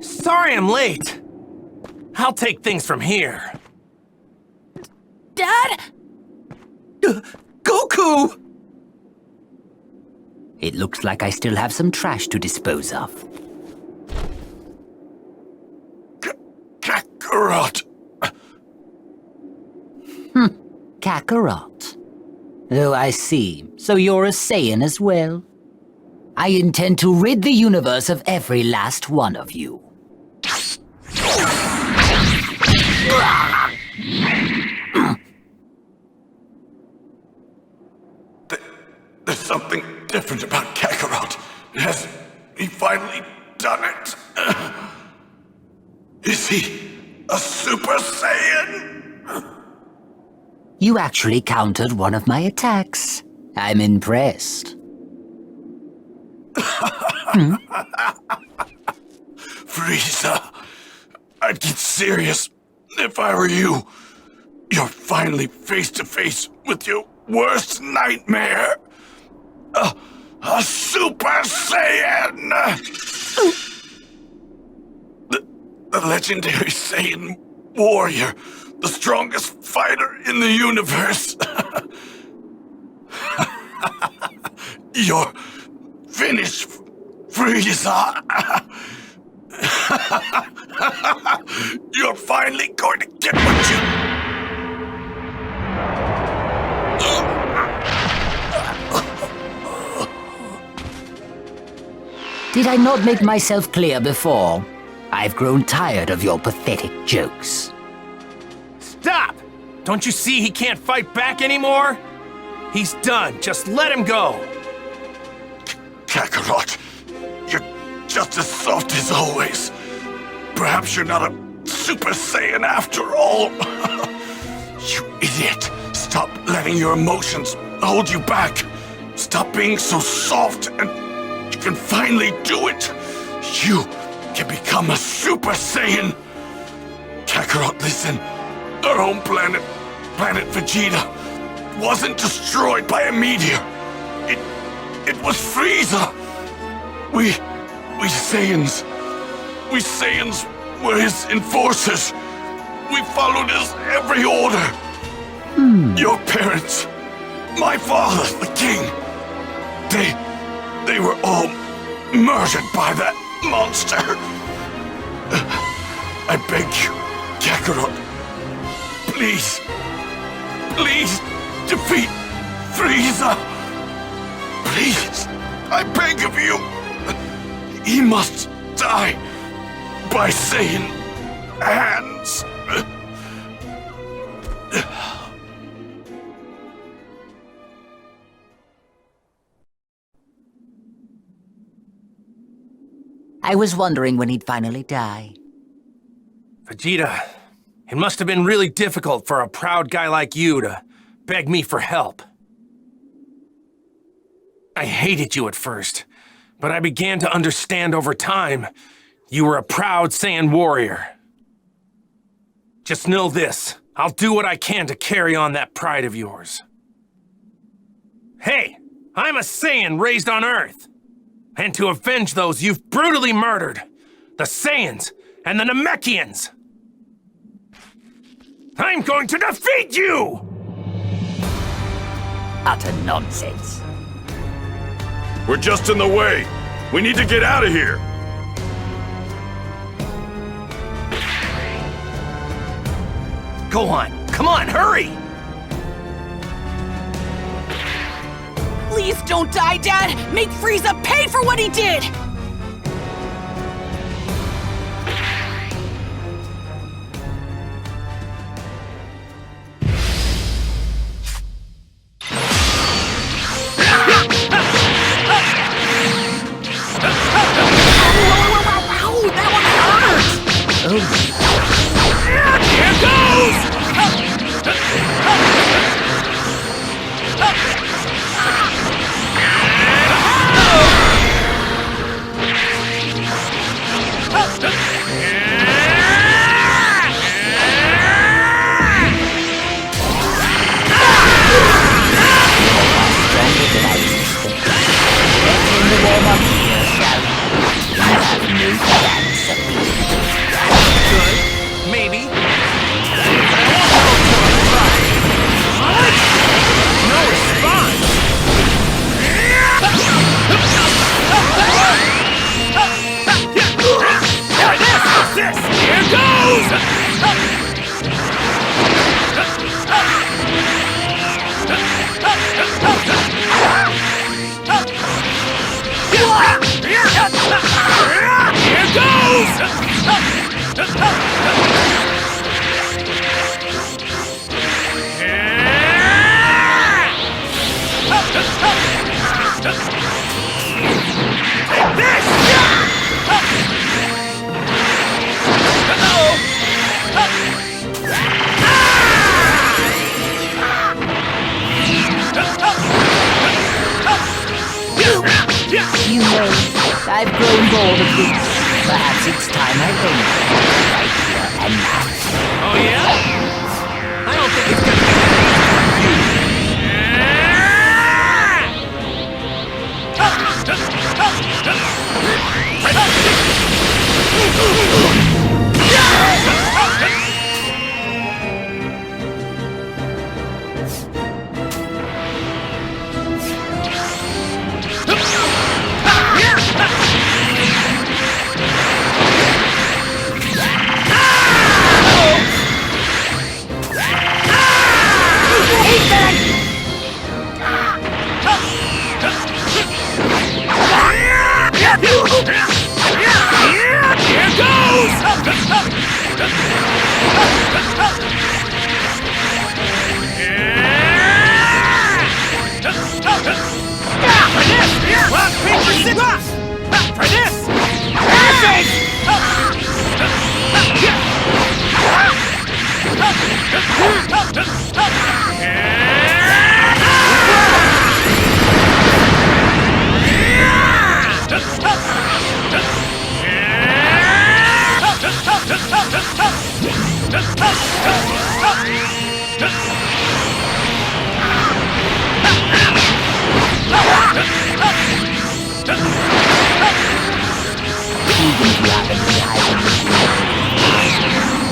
Sorry I'm late. I'll take things from here. Dad? Goku! It looks like I still have some trash to dispose of. Kakarot! Kakarot. Oh, I see. So you're a Saiyan as well? I intend to rid the universe of every last one of you. There's something different about Kakarot. Has he finally done it? Is he a Super Saiyan? You actually countered one of my attacks. I'm impressed. Frieza, I'd get serious if I were you. You're finally face to face with your worst nightmare. A Super Saiyan! The legendary Saiyan warrior, the strongest fighter in the universe. You're finished, Frieza. You're finally going to get what you... Did I not make myself clear before? I've grown tired of your pathetic jokes. Stop! Don't you see he can't fight back anymore? He's done. Just let him go. Kakarot, you're just as soft as always. Perhaps you're not a Super Saiyan after all. You idiot. Stop letting your emotions hold you back. Stop being so soft and you can finally do it. You can become a Super Saiyan. Kakarot, listen. Our home planet, Planet Vegeta, wasn't destroyed by a meteor. It was Frieza. We Saiyans were his enforcers. We followed his every order. Your parents, my father, the king, they were all murdered by that monster. I beg you, Kakarot, please defeat Frieza. Please, I beg of you. He must die by Saiyan hands. I was wondering when he'd finally die. Vegeta, it must have been really difficult for a proud guy like you to beg me for help. I hated you at first, but I began to understand over time you were a proud Saiyan warrior. Just know this, I'll do what I can to carry on that pride of yours. Hey, I'm a Saiyan raised on Earth, and to avenge those you've brutally murdered, the Saiyans and the Namekians. I'm going to defeat you! Utter nonsense. We're just in the way. We need to get out of here. Gohan, come on, hurry! Please don't die, Dad! Make Frieza pay for what he did! You know, I've grown bored of this. Perhaps it's time I end it. Right here and now. Oh, yeah? I don't think it's gonna be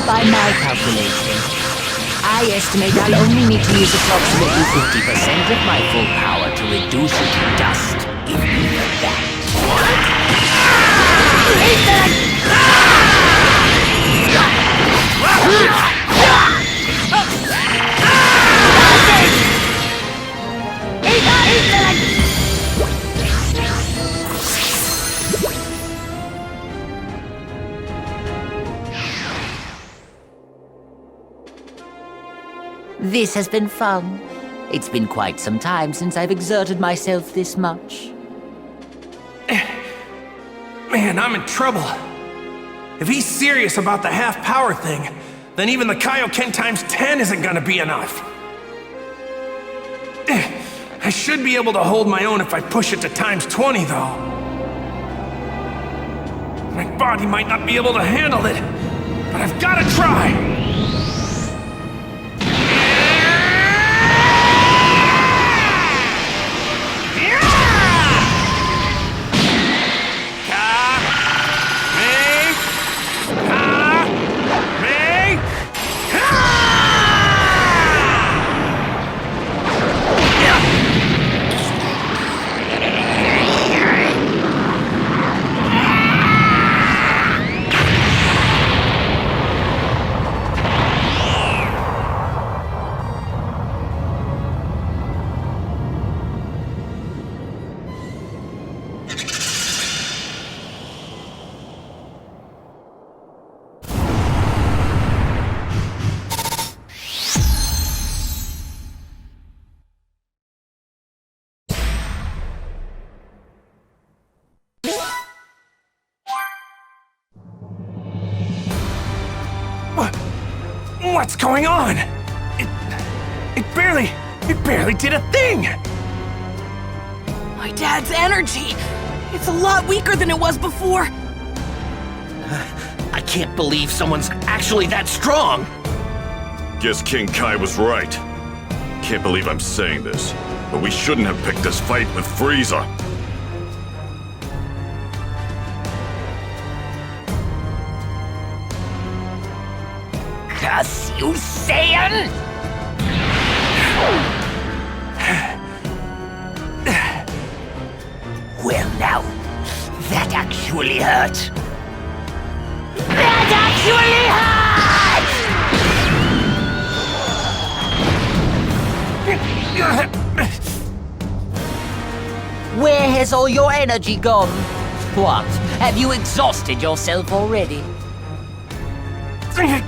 By my calculation, I estimate I'll only need to use approximately 50% of my full power to reduce it to dust, if even that. This has been fun. It's been quite some time since I've exerted myself this much. Man, I'm in trouble. If he's serious about the half-power thing, then even the Kaioken times 10 isn't gonna be enough. I should be able to hold my own if I push it to times 20, though. My body might not be able to handle it, but I've gotta try! What's going on? It barely did a thing! My dad's energy! It's a lot weaker than it was before! I can't believe someone's actually that strong! Guess King Kai was right. Can't believe I'm saying this, but we shouldn't have picked this fight with Frieza. Curse you, Saiyan! Well now, that actually hurt. That actually hurt! Where has all your energy gone? What, have you exhausted yourself already? I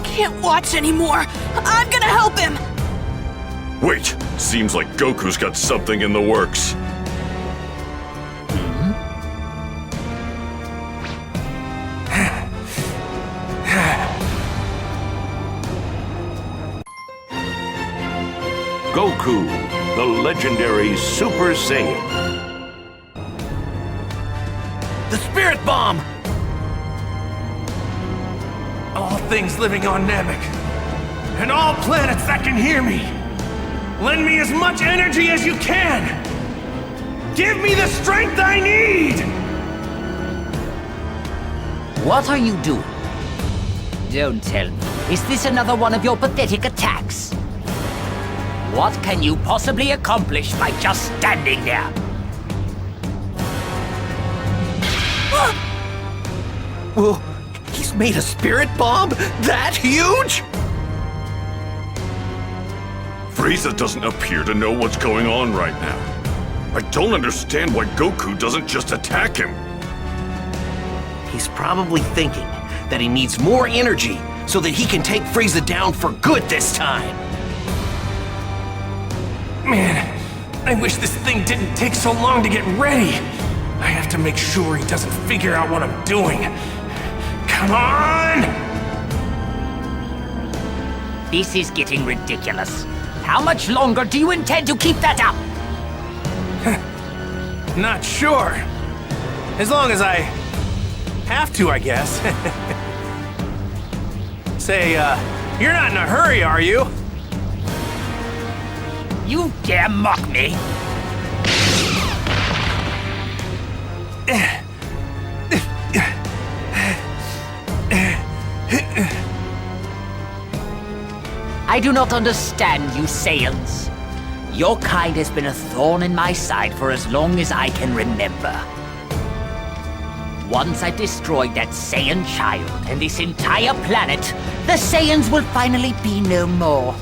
can't watch anymore. I'm gonna help him. Wait, seems like Goku's got something in the works. Goku, the legendary Super Saiyan. The Spirit Bomb! All things living on Namek, and all planets that can hear me, lend me as much energy as you can! Give me the strength I need! What are you doing? Don't tell me. Is this another one of your pathetic attacks? What can you possibly accomplish by just standing there? Whoa, he's made a Spirit Bomb? That huge? Frieza doesn't appear to know what's going on right now. I don't understand why Goku doesn't just attack him. He's probably thinking that he needs more energy so that he can take Frieza down for good this time. Man, I wish this thing didn't take so long to get ready. I have to make sure he doesn't figure out what I'm doing. Come on! This is getting ridiculous. How much longer do you intend to keep that up? Not sure. As long as I have to, I guess. Say, you're not in a hurry, are you? You dare mock me? I do not understand you Saiyans. Your kind has been a thorn in my side for as long as I can remember. Once I've destroyed that Saiyan child and this entire planet, the Saiyans will finally be no more.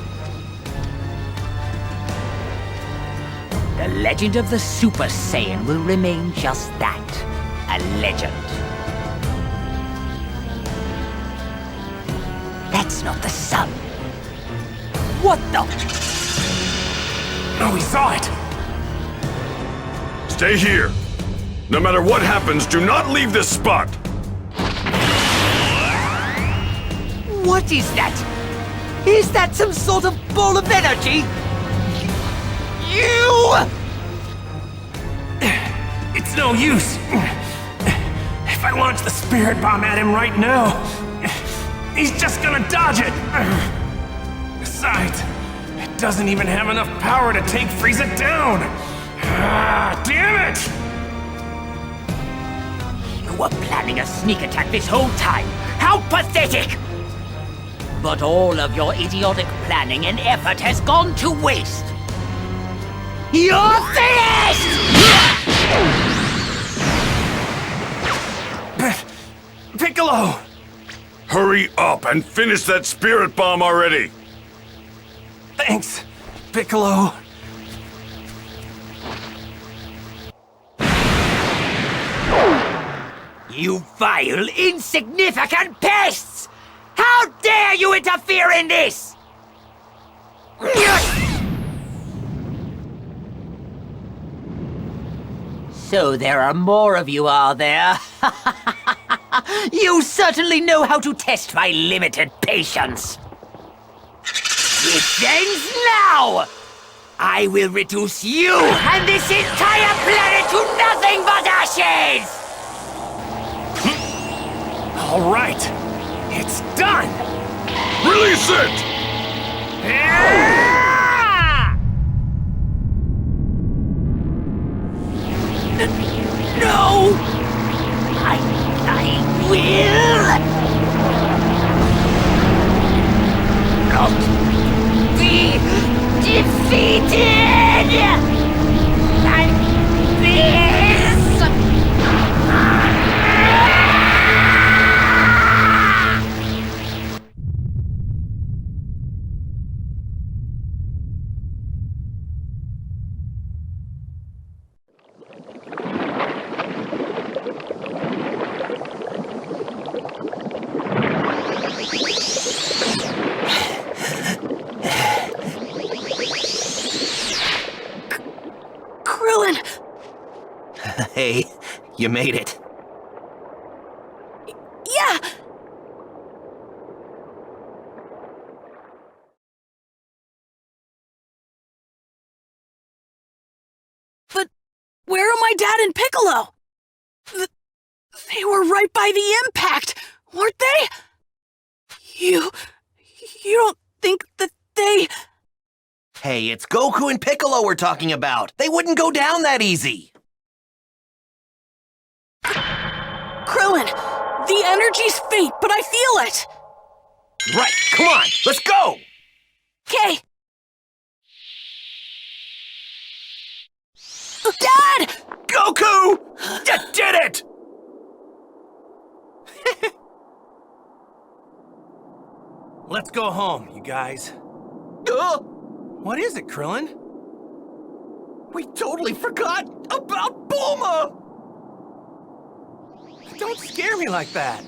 The legend of the Super Saiyan will remain just that, a legend. That's not the sun. What the? Oh, he saw it! Stay here. No matter what happens, do not leave this spot. What is that? Is that some sort of ball of energy? You! It's no use. If I launch the Spirit Bomb at him right now, he's just gonna dodge it. Besides, it doesn't even have enough power to take Frieza down. Ah, damn it! You were planning a sneak attack this whole time. How pathetic! But all of your idiotic planning and effort has gone to waste. You're finished! Piccolo! Hurry up and finish that Spirit Bomb already. Thanks, Piccolo. You vile, insignificant pests! How dare you interfere in this! So there are more of you, are there? You certainly know how to test my limited patience. It ends now! I will reduce you and this entire planet to nothing but ashes! All right, it's done! Release it! No! I will not be defeated! Like this! Hey, you made it. Yeah! But where are my dad and Piccolo? They were right by the impact, weren't they? You don't think that they... Hey, it's Goku and Piccolo we're talking about. They wouldn't go down that easy. Krillin, the energy's faint, but I feel it! Right, come on, let's go! Okay. Dad! Goku! You did it! Let's go home, you guys. What is it, Krillin? We totally forgot about Bulma! Don't scare me like that.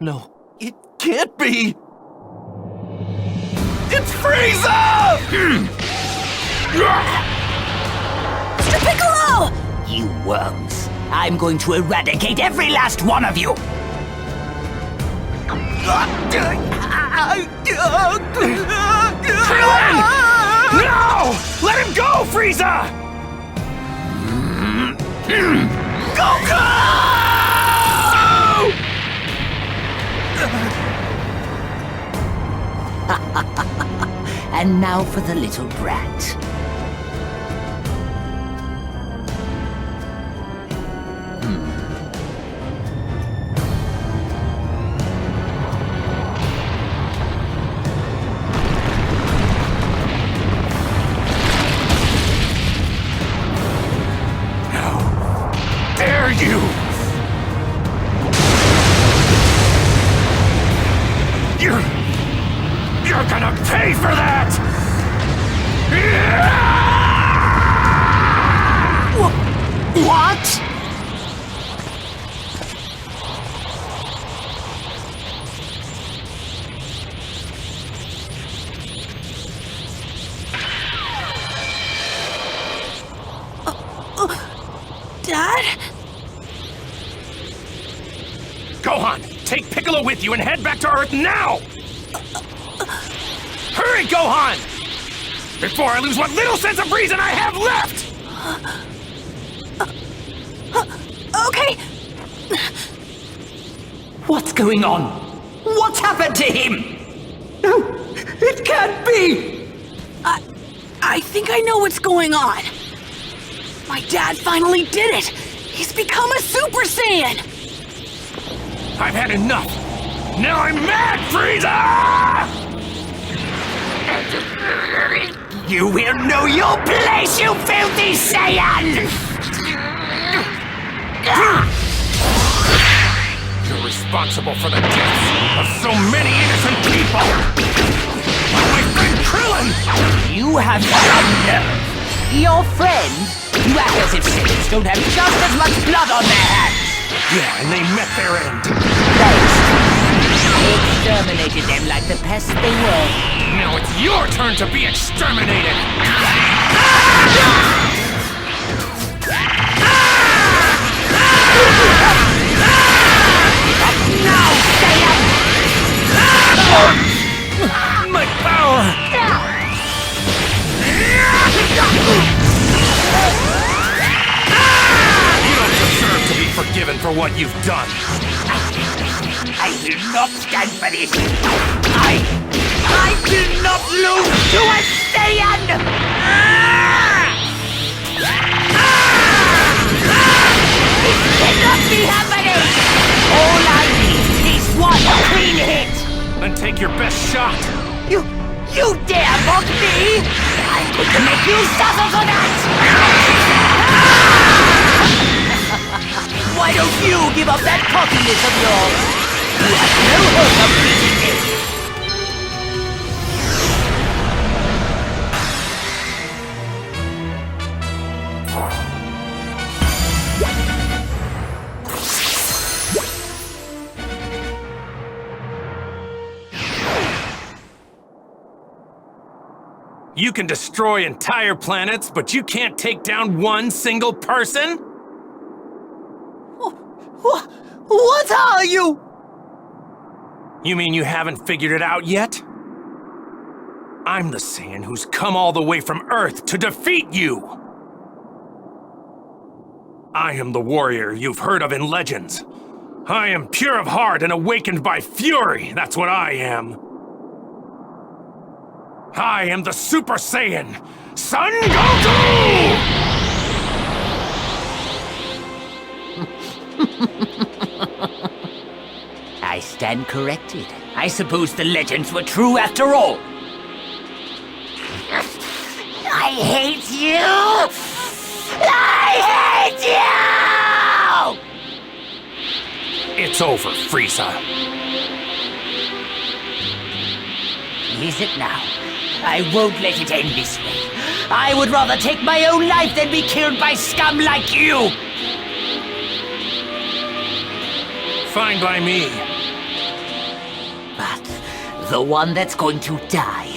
No, it can't be! It's Frieza! Mr. Piccolo! You worms. I'm going to eradicate every last one of you! Krillin! No! Let him go, Frieza! Goku! And now for the little brat. Dare you! You're gonna pay for that! What? Dad? Gohan, take Piccolo with you and head back to Earth now! Hurry, Gohan! Before I lose what little sense of reason I have left! Okay. What's going on? What's happened to him? No, it can't be! I think I know what's going on. My dad finally did it! He's become a Super Saiyan! I've had enough! Now I'm mad, Frieza! You will know your place, you filthy Saiyan! You're responsible for the deaths of so many innocent people! My friend Krillin! You have some nerve. Your friend? You act as if Saiyans don't have just as much blood on their hands! Yeah, and they met their end. Thanks. They exterminated them like the pests they were. Now it's your turn to be exterminated! Now, Saiyan! My power! You don't deserve to be forgiven for what you've done. I will not stand for this. I will not lose to a Saiyan! This cannot be happening! All I need is one clean hit! Then take your best shot. You dare mock me? I'm going to make you suffer for that! Why don't you give up that cockiness of yours? You have no hope of beating me! You can destroy entire planets, but you can't take down one single person? What are you? You mean you haven't figured it out yet? I'm the Saiyan who's come all the way from Earth to defeat you! I am the warrior you've heard of in legends. I am pure of heart and awakened by fury, that's what I am. I am the Super Saiyan, Son Goku! I stand corrected. I suppose the legends were true after all. I hate you! I hate you! It's over, Frieza. Is it now? I won't let it end this way. I would rather take my own life than be killed by scum like you! Fine by me. But the one that's going to die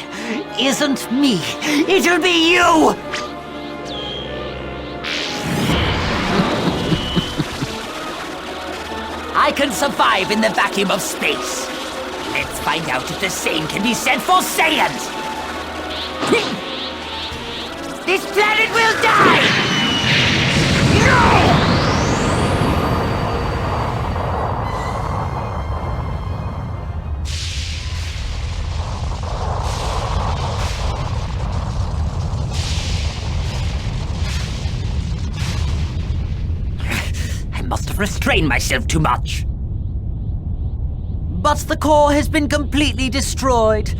isn't me. It'll be you! I can survive in the vacuum of space. Let's find out if the same can be said for Saiyans! This planet will die! No! I must have restrained myself too much. But the core has been completely destroyed.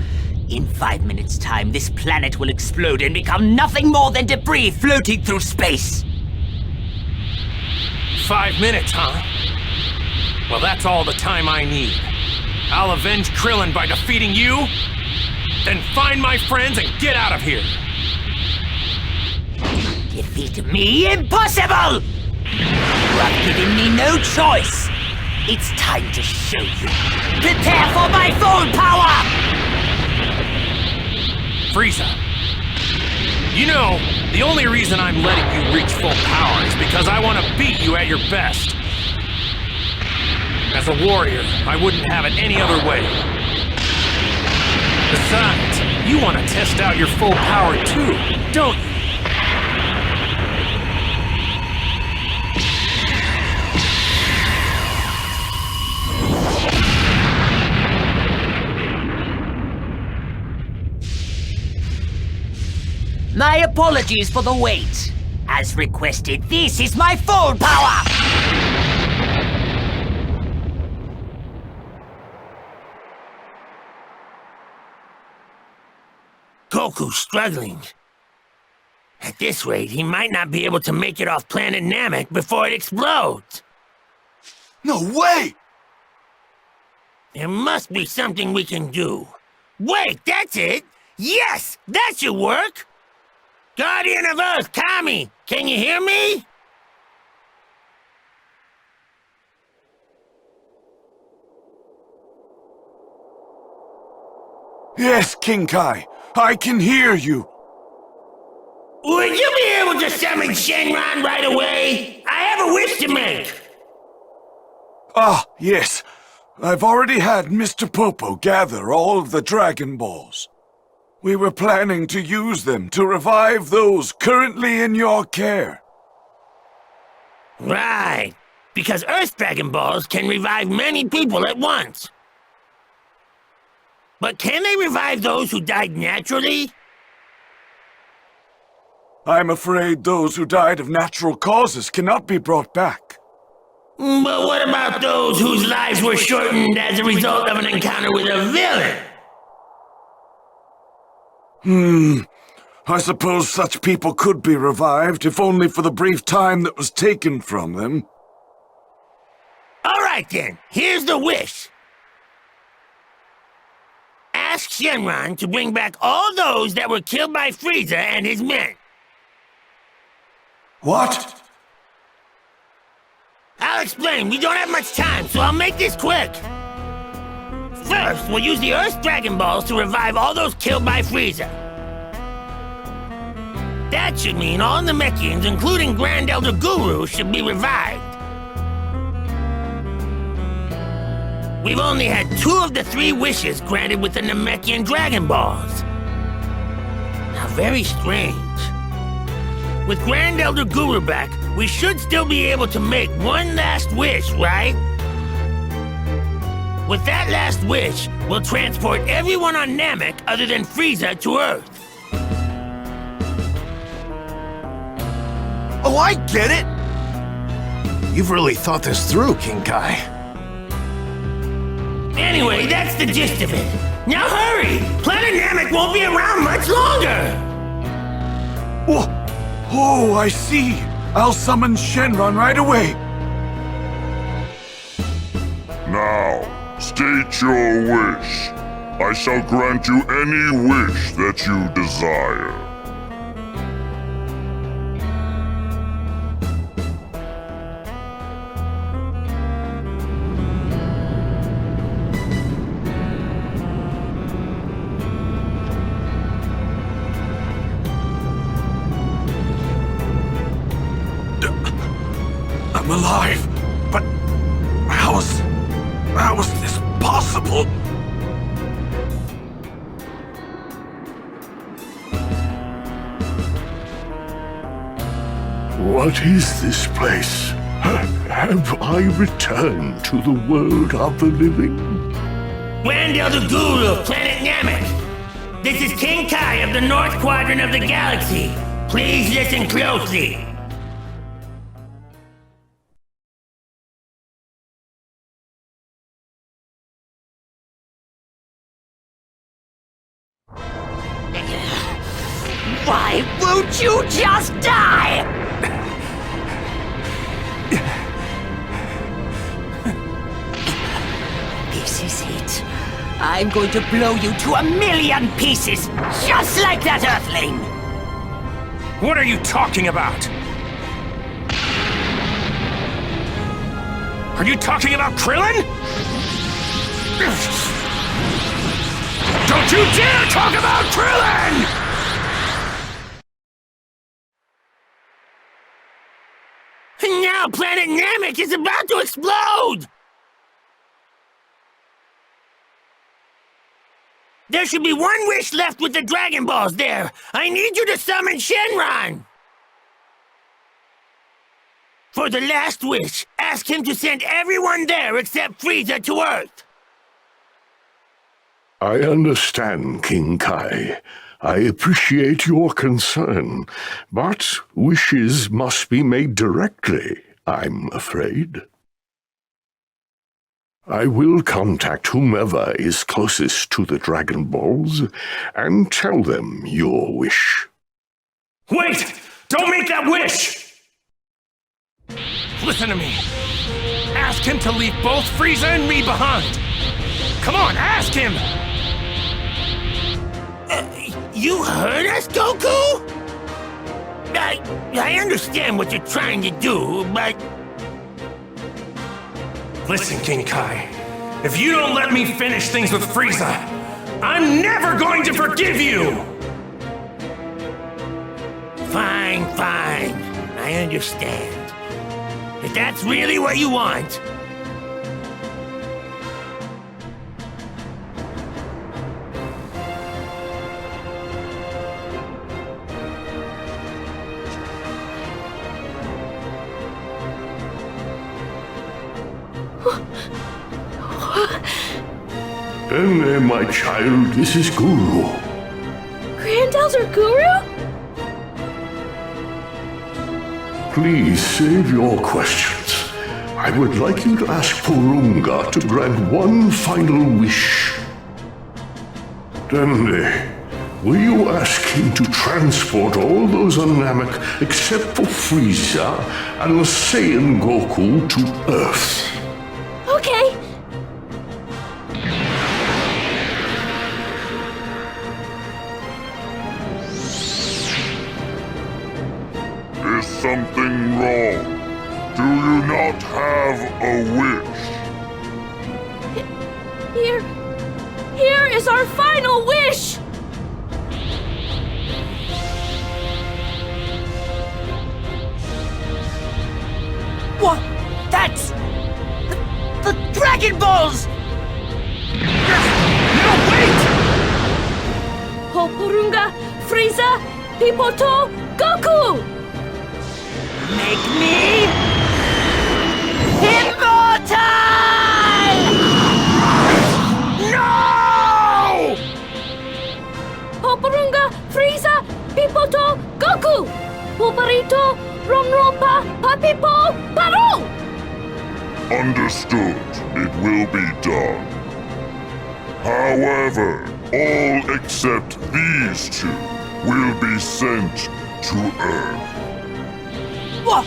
In 5 minutes' time, this planet will explode and become nothing more than debris floating through space. 5 minutes, huh? Well, that's all the time I need. I'll avenge Krillin by defeating you, then find my friends and get out of here. Defeat me? Impossible! You have given me no choice. It's time to show you. Prepare for my full power! Frieza, you know, the only reason I'm letting you reach full power is because I want to beat you at your best. As a warrior, I wouldn't have it any other way. Besides, you want to test out your full power too, don't you? My apologies for the wait. As requested, this is my full power! Goku's struggling. At this rate, he might not be able to make it off planet Namek before it explodes. No way! There must be something we can do. Wait, that's it! Yes, that should work! Guardian of Earth, Kami, can you hear me? Yes, King Kai, I can hear you. Would you be able to summon Shenron right away? I have a wish to make. Ah, yes. I've already had Mr. Popo gather all of the Dragon Balls. We were planning to use them to revive those currently in your care. Right, because Earth Dragon Balls can revive many people at once. But can they revive those who died naturally? I'm afraid those who died of natural causes cannot be brought back. But what about those whose lives were shortened as a result of an encounter with a villain? I suppose such people could be revived, if only for the brief time that was taken from them. All right then, here's the wish. Ask Shenron to bring back all those that were killed by Frieza and his men. What? I'll explain, we don't have much time, so I'll make this quick. First, we'll use the Earth Dragon Balls to revive all those killed by Frieza. That should mean all Namekians, including Grand Elder Guru, should be revived. We've only had 2 of the 3 wishes granted with the Namekian Dragon Balls. How very strange. With Grand Elder Guru back, we should still be able to make one last wish, right? With that last wish, we'll transport everyone on Namek other than Frieza to Earth. Oh, I get it! You've really thought this through, King Kai. Anyway, that's the gist of it. Now hurry! Planet Namek won't be around much longer! Oh, I see. I'll summon Shenron right away. Now, state your wish. I shall grant you any wish that you desire. I'm alive, but how is this possible? What is this place? Have I returned to the world of the living? Grand Elder Guru of Planet Namek! This is King Kai of the North Quadrant of the galaxy. Please listen closely. Why won't you just die? This is it. I'm going to blow you to a million pieces, just like that Earthling! What are you talking about? Are you talking about Krillin? Don't you dare talk about Krillin! Now Planet Namek is about to explode! There should be one wish left with the Dragon Balls there. I need you to summon Shenron! For the last wish, ask him to send everyone there except Frieza to Earth. I understand, King Kai. I appreciate your concern, but wishes must be made directly, I'm afraid. I will contact whomever is closest to the Dragon Balls and tell them your wish. Wait! Don't make that wish! Listen to me. Ask him to leave both Frieza and me behind. Come on, ask him! You heard us, Goku? I understand what you're trying to do, but... Listen, King Kai. If you don't let me finish things with Frieza, I'm never going to forgive you! Fine, fine. I understand. If that's really what you want... Enne, my child, this is Guru. Grand Elder Guru? Please save your questions. I would like you to ask Porunga to grant one final wish. Dende, will you ask him to transport all those on Namek except for Frieza and the Saiyan Goku to Earth? Okay. Is something wrong? Do you not have a wish? Here is our final wish! Dragon Balls! No, wait! Hoporunga, Frieza, Piccolo, Goku! Make me immortal! No! Hoporunga, Frieza, Piccolo, Goku! Pulparito, Romropa, Papipo, Paro! Understood. It will be done. However, all except these two will be sent to Earth. Wha-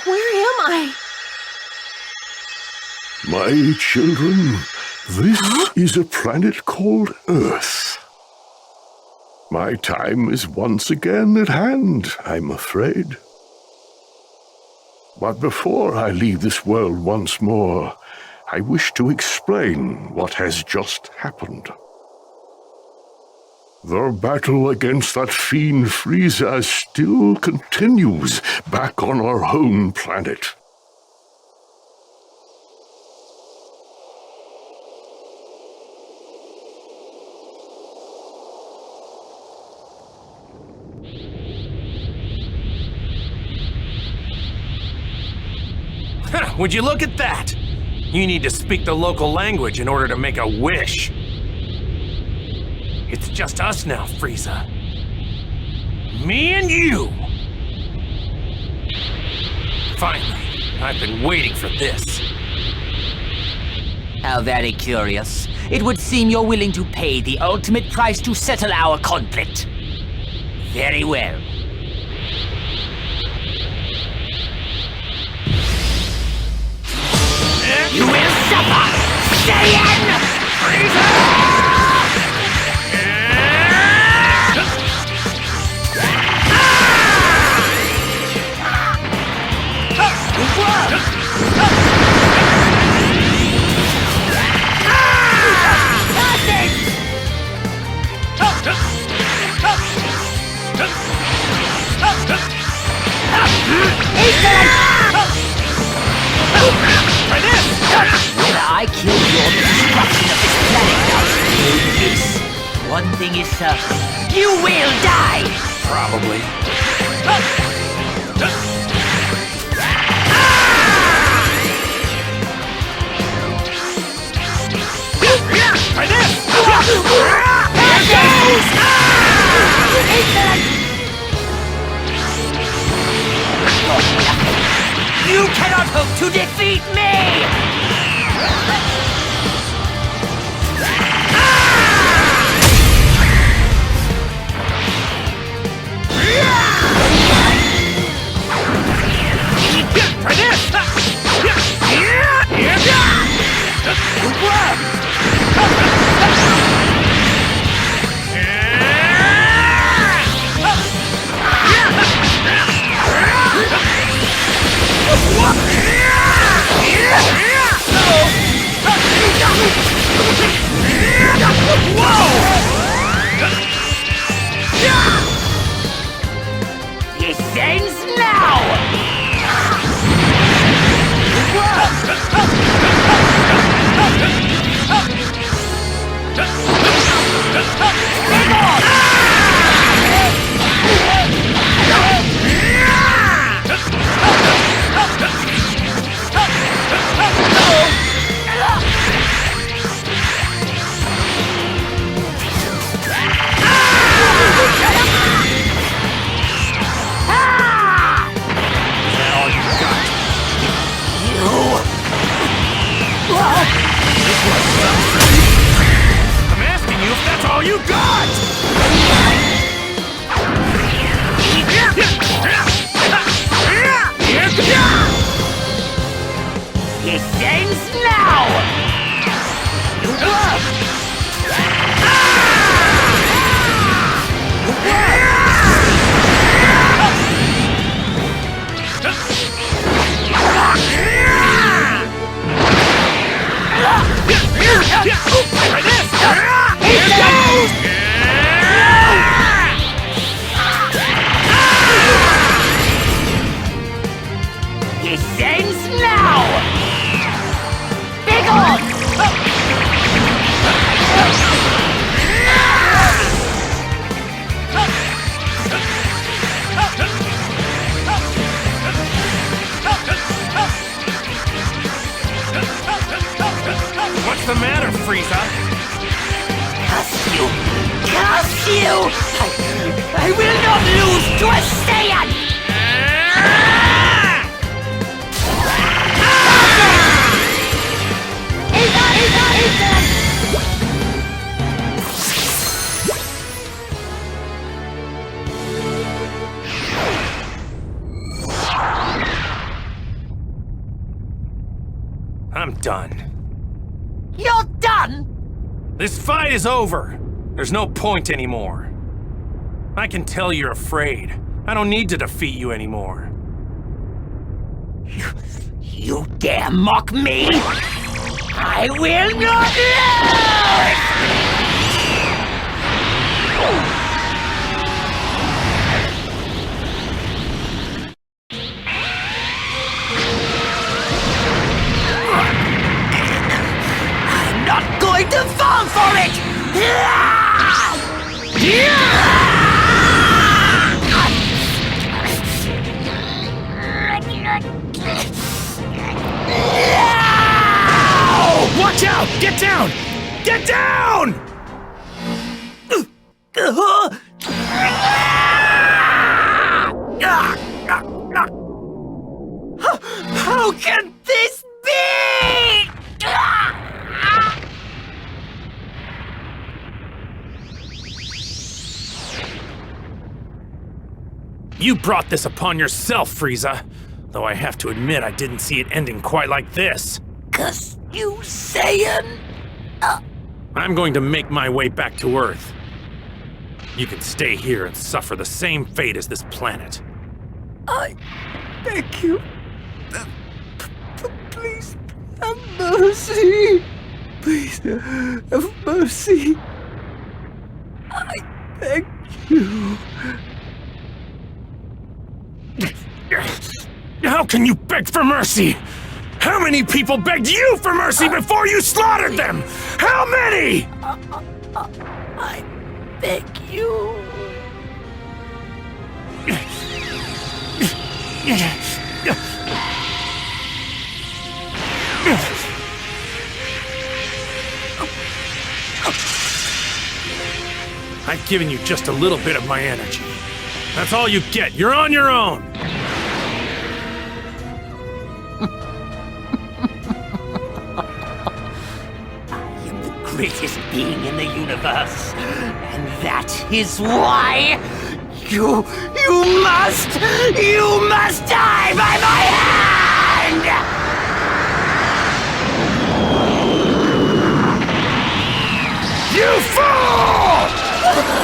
Where am I? My children, this is a planet called Earth. My time is once again at hand, I'm afraid. But before I leave this world once more, I wish to explain what has just happened. The battle against that fiend Frieza still continues back on our home planet. Would you look at that? You need to speak the local language in order to make a wish. It's just us now, Frieza. Me and you! Finally, I've been waiting for this. How very curious. It would seem you're willing to pay the ultimate price to settle our conflict. Very well. You will suffer! Saiyan! Frieza! When I kill your destruction of this planet now, this, one thing is certain. You will die! Probably. You cannot hope to defeat me! This ends now! I'm asking you if that's all you got! This ends now! Begone! What's the matter, Frieza? Curse you! Curse you! I will not lose to a Saiyan! I'm done. You're done? This fight is over. There's no point anymore. I can tell you're afraid. I don't need to defeat you anymore. You dare mock me? I will not lose! I'm not going to fall for it! Watch out! Get down! Get down! How can this be? You brought this upon yourself, Frieza. Though I have to admit I didn't see it ending quite like this. 'Cause you Saiyan. I'm going to make my way back to Earth. You can stay here and suffer the same fate as this planet. I beg you. Please have mercy. Please have mercy. I beg you. How can you beg for mercy? How many people begged you for mercy before you slaughtered them? How many? I beg you. I've given you just a little bit of my energy. That's all you get. You're on your own. Greatest being in the universe. And that is why you must die by my hand! You fool!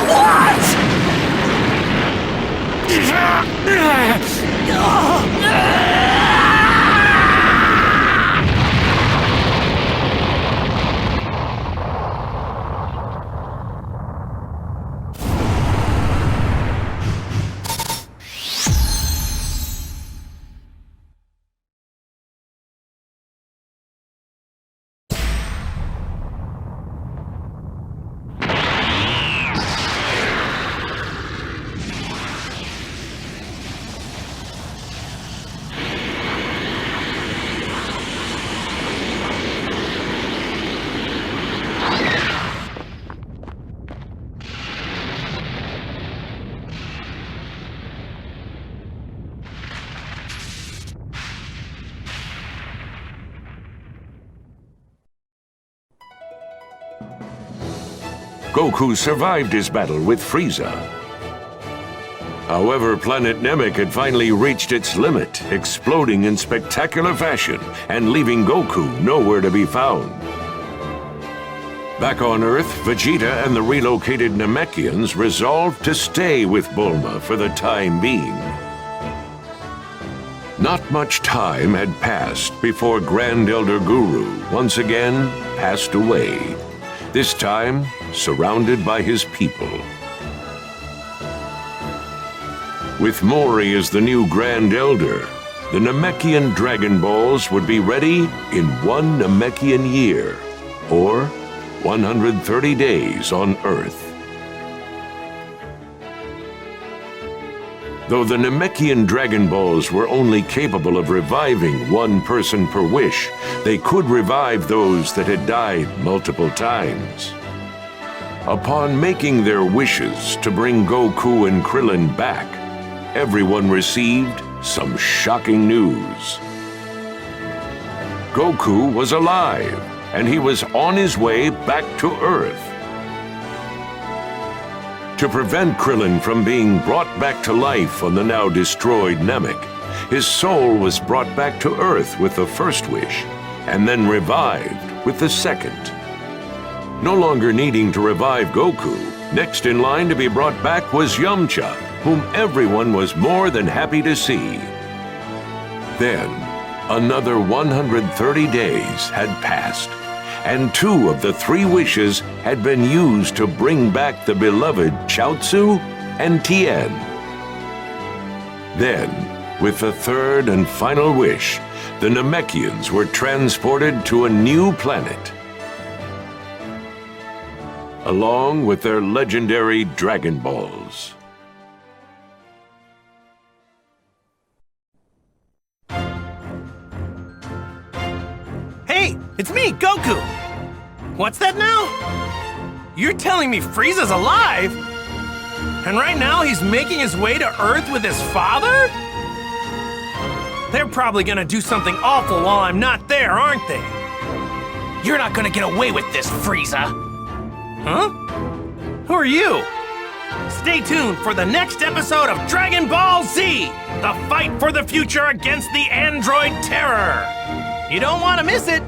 What? Goku survived his battle with Frieza. However, planet Namek had finally reached its limit, exploding in spectacular fashion and leaving Goku nowhere to be found. Back on Earth, Vegeta and the relocated Namekians resolved to stay with Bulma for the time being. Not much time had passed before Grand Elder Guru once again passed away, this time surrounded by his people. With Mori as the new Grand Elder, the Namekian Dragon Balls would be ready in 1 Namekian year, or 130 days on Earth. Though the Namekian Dragon Balls were only capable of reviving 1 person per wish, they could revive those that had died multiple times. Upon making their wishes to bring Goku and Krillin back, everyone received some shocking news. Goku was alive, and he was on his way back to Earth. To prevent Krillin from being brought back to life on the now destroyed Namek, his soul was brought back to Earth with the first wish, and then revived with the second. No longer needing to revive Goku, next in line to be brought back was Yamcha, whom everyone was more than happy to see. Then, another 130 days had passed, and 2 of the 3 wishes had been used to bring back the beloved Chaozu and Tien. Then, with the 3rd and final wish, the Namekians were transported to a new planet, along with their legendary Dragon Balls. Hey, it's me, Goku! What's that now? You're telling me Frieza's alive? And right now he's making his way to Earth with his father? They're probably gonna do something awful while I'm not there, aren't they? You're not gonna get away with this, Frieza! Huh? Who are you? Stay tuned for the next episode of Dragon Ball Z! The fight for the future against the android terror! You don't want to miss it!